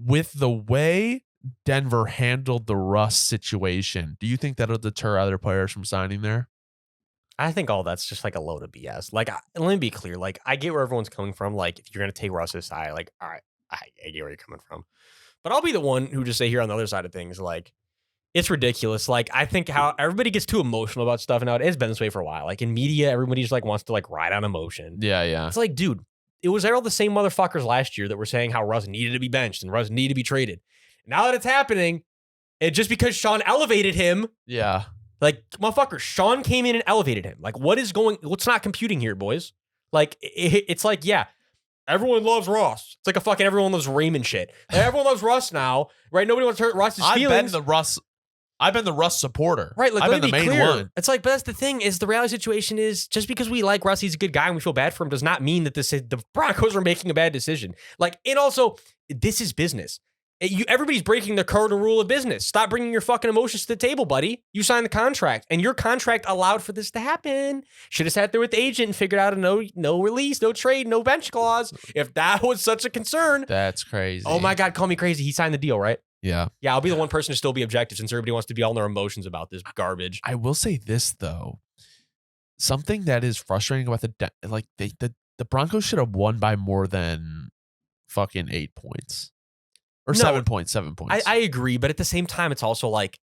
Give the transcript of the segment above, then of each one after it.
with the way Denver handled the Russ situation, do you think that'll deter other players from signing there? I think all that's just like a load of BS. Like, let me be clear. Like, I get where everyone's coming from. Like, if you're going to take Russ's side, like, all right, I get where you're coming from. But I'll be the one who just say here on the other side of things, like, it's ridiculous. Like, I think how everybody gets too emotional about stuff now. It has been this way for a while. Like, in media, everybody just like wants to like ride on emotion. Yeah. It's like, dude, it was all the same motherfuckers last year that were saying how Russ needed to be benched and Russ needed to be traded. Now that it's happening, it just because Sean elevated him. Yeah. Like, motherfucker, Sean came in and elevated him. Like, what's not computing here, boys? Like, it's like, yeah, everyone loves Ross. It's like a fucking everyone loves Raymond shit. Everyone loves Russ now, right? Nobody wants to hurt Russ's feelings. I've been the Russ supporter. Right, like, I've let been me the be main clear. one. It's like, but that's the thing is the reality situation is just because we like Russ, he's a good guy and we feel bad for him does not mean that the Broncos are making a bad decision. Like, and also, this is business. Everybody's breaking the cardinal rule of business. Stop bringing your fucking emotions to the table, buddy. You signed the contract, and your contract allowed for this to happen. Should have sat there with the agent and figured out a no release, no trade, no bench clause. If that was such a concern. That's crazy. Oh my God, call me crazy. He signed the deal, right? Yeah. Yeah, I'll be the one person to still be objective since everybody wants to be all in their emotions about this garbage. I will say this, though. Something that is frustrating about the Broncos should have won by more than fucking 8 points. Or 7 points. I agree, but at the same time, it's also like,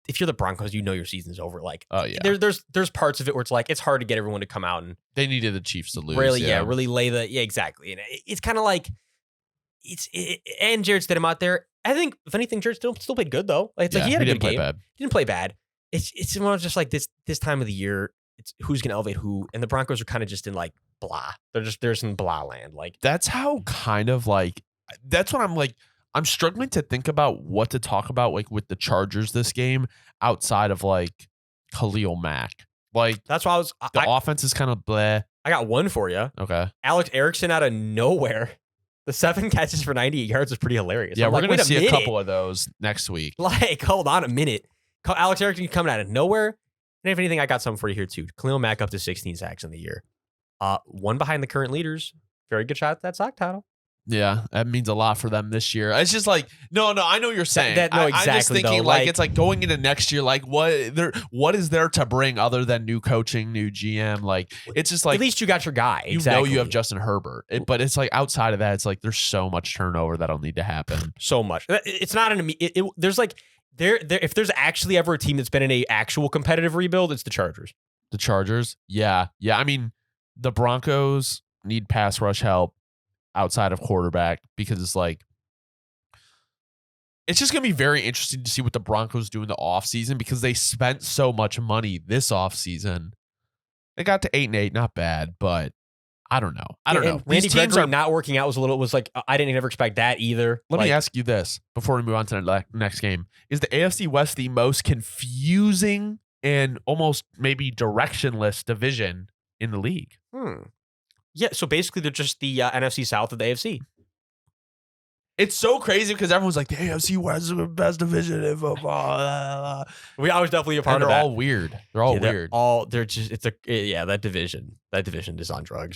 if you're the Broncos, you know your season's over. Like, oh yeah, there's parts of it where it's like it's hard to get everyone to come out and they needed the Chiefs to lose. Really, really lay exactly. And it's kind of like and Jared Stidham out there. I think if anything, Jared still played good though. Like, it's like he had a good game. He didn't play bad. It's more just like this time of the year. It's who's gonna elevate who, and the Broncos are kind of just in like blah. They're in blah land. Like that's how kind of like that's what I'm like. I'm struggling to think about what to talk about like with the Chargers this game outside of like Khalil Mack. Like that's why the offense is kind of bleh. I got one for you. Okay. Alex Erickson out of nowhere. The 7 catches for 98 yards was pretty hilarious. Yeah, we're going to see a couple of those next week. Like, hold on a minute. Alex Erickson coming out of nowhere. And if anything, I got something for you here too. Khalil Mack up to 16 sacks in the year. One behind the current leaders. Very good shot at that sack title. Yeah, that means a lot for them this year. It's just like, no, I know what you're saying. Exactly. I'm just thinking though, like it's like going into next year, like what is there to bring other than new coaching, new GM? Like it's just like at least you got your guy. You know you have Justin Herbert, but it's like outside of that, it's like there's so much turnover that'll need to happen. So much. It's not an there's like there if there's actually ever a team that's been in a actual competitive rebuild, it's the Chargers. The Chargers, yeah. I mean, the Broncos need pass rush help outside of quarterback because it's like it's just going to be very interesting to see what the Broncos do in the offseason because they spent so much money this offseason. They got to 8-8, not bad, but I don't know. Randy Gregory not working out was like I didn't ever expect that either. Let me ask you this before we move on to the next game. Is the AFC West the most confusing and almost maybe directionless division in the league? Yeah, so basically they're just the NFC South of the AFC. It's so crazy because everyone's like, the AFC West is the best division. I was definitely a part of that. They're all weird. They're all weird. That division is on drugs.